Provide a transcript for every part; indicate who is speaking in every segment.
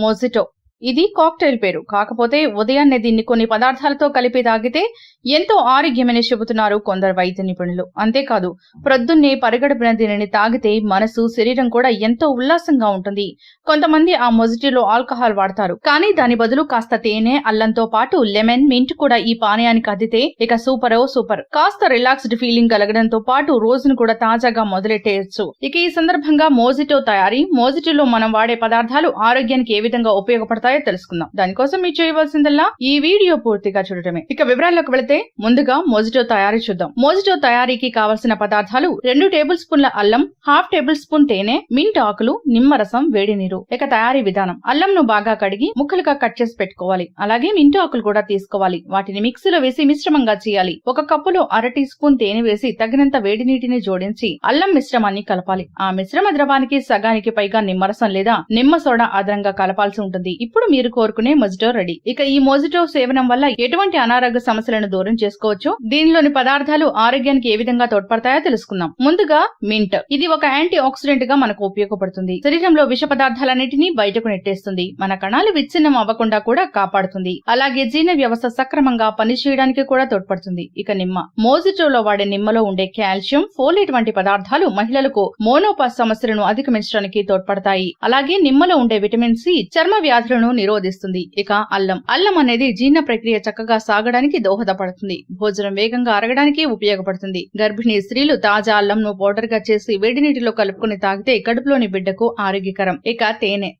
Speaker 1: Mojito. ఇది cocktail పేరు. కాకపోతే ఉదయాన్నే దీన్ని కొన్ని పదార్థాలతో కలిపి తాగితే ఎంతో ఆరోగ్యమని చెబుతున్నారు కొందరు వైద్య నిపుణులు. అంతేకాదు ప్రొద్దున్నే పరిగడుపున దీనిని తాగితే మనసు, శరీరం కూడా ఎంతో ఉల్లాసంగా ఉంటుంది. కొంతమంది ఆ మొజిటోలో ఆల్కహాల్ వాడతారు, కానీ దాని బదులు కాస్త తేనె, అల్లంతో పాటు లెమన్, మింట్ కూడా ఈ పానీయానికి అద్దితే ఇక సూపర్. కాస్త రిలాక్స్డ్ ఫీలింగ్ కలగడంతో పాటు రోజును కూడా తాజాగా మొదలెట్టేయచ్చు. ఇక ఈ సందర్భంగా మోజిటో తయారీ, మోజిటోలో మనం వాడే పదార్థాలు ఆరోగ్యానికి ఏ విధంగా ఉపయోగపడతాయో తెలుసుకుందాం. దానికోసం మీరు చేయవలసిందల్లా ఈ వీడియో పూర్తిగా చూడటమే. ఇక వివరాల్లోకి వెళితే ముందుగా మోజిటో తయారీ చూద్దాం. మోజిటో తయారీకి కావలసిన పదార్థాలు 2 టేబుల్ స్పూన్ల అల్లం, 1/2 టేబుల్ స్పూన్ తేనె, మింట్ ఆకులు, నిమ్మరసం, వేడి నీరు. ఇక తయారీ విధానం: అల్లంను బాగా కడిగి ముక్కలుగా కట్ చేసి పెట్టుకోవాలి. అలాగే మింట్ ఆకులు కూడా తీసుకోవాలి. వాటిని మిక్సీలో వేసి మిశ్రమంగా చేయాలి. 1 కప్పులో 1/2 టీ స్పూన్ తేనె వేసి తగినంత వేడి నీటిని జోడించి అల్లం మిశ్రమాన్ని కలపాలి. ఆ మిశ్రమ ద్రవానికి సగానికి పైగా నిమ్మరసం లేదా నిమ్మ సోడా అదనంగా కలపాల్సి ఉంటుంది. ఇప్పుడు మీరు కోరుకునే మొజిటో రెడీ. ఇక ఈ మొజిటో సేవనం వల్ల ఎటువంటి అనారోగ్య సమస్యలను దూరం చేసుకోవచ్చు, దీనిలోని పదార్థాలు ఆరోగ్యానికి ఏ విధంగా తోడ్పడతాయో తెలుసుకుందాం. ముందుగా మింట్. ఇది ఒక యాంటీ ఆక్సిడెంట్ గా మనకు ఉపయోగపడుతుంది. శరీరంలో విష పదార్థాలన్నిటినీ బయటకు నెట్టేస్తుంది. మన కణాలు విచ్ఛిన్నం అవ్వకుండా కూడా కాపాడుతుంది. అలాగే జీర్ణ వ్యవస్థ సక్రమంగా పనిచేయడానికి కూడా తోడ్పడుతుంది. ఇక నిమ్మ. మోజిటోలో వాడే నిమ్మలో ఉండే కాల్షియం, ఫోలేట్ వంటి పదార్థాలు మహిళలకు మోనోపాస్ సమస్యలను అధిగమించడానికి తోడ్పడతాయి. అలాగే నిమ్మలో ఉండే విటమిన్ సి చర్మ వ్యాధులను నిరోధిస్తుంది. ఇక అల్లం అనేది జీర్ణ ప్రక్రియ చక్కగా సాగడానికి దోహదపడుతుంది. భోజనం వేగంగా అరగడానికి ఉపయోగపడుతుంది. గర్భిణీ స్త్రీలు తాజా అల్లంను పౌడర్ గా చేసి వేడి నీటిలో కలుపుకుని తాగితే కడుపులోని బిడ్డకు ఆరోగ్యకరం. ఇక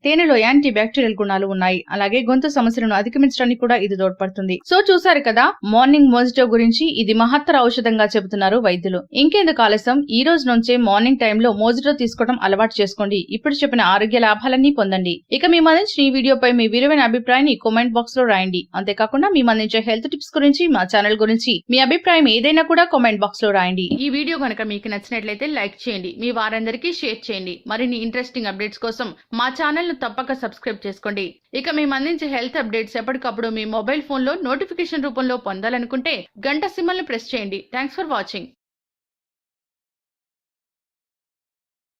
Speaker 1: తేనెలో యాంటీ బ్యాక్టీరియల్ గుణాలు ఉన్నాయి. అలాగే గొంతు సమస్యలను అధిగమించడానికి కూడా ఇది తోడ్పడుతుంది. సో చూసారు కదా మార్నింగ్ మోజిటో గురించి. ఇది మహత్తర ఔషధంగా చెబుతున్నారు వైద్యులు. ఇంకెందుకు ఆలస్యం, ఈ రోజు నుంచే మార్నింగ్ టైంలో మోజిటో తీసుకోవడం అలవాటు చేసుకోండి. ఇప్పుడు చెప్పిన ఆరోగ్య లాభాలన్నీ పొందండి. ఇక మేము అందించిన ఈ వీడియోపై మీ విలువైన అభిప్రాయాన్ని కామెంట్ బాక్స్ లో రాయండి. అంతేకాకుండా మేము అందించే హెల్త్ టిప్స్ గురించి, మా ఛానల్ గురించి మీ అభిప్రాయం ఏదైనా కూడా కామెంట్ బాక్స్ లో రాయండి. ఈ వీడియో కనుక మీకు నచ్చినట్లయితే లైక్ చేయండి, మీ వారందరికీ షేర్ చేయండి. మరిన్ని ఇంట్రెస్టింగ్ అప్డేట్స్ కోసం మా ఛానల్ ను తప్పక సబ్స్క్రైబ్ చేసుకోండి. ఇక మేము అందించే హెల్త్ అప్డేట్స్ ఎప్పటికప్పుడు మీ మొబైల్ ఫోన్ లో నోటిఫికేషన్ రూపంలో పొందాలనుకుంటే గంట సింబల్ ను ప్రెస్ చేయండి. Thanks for watching.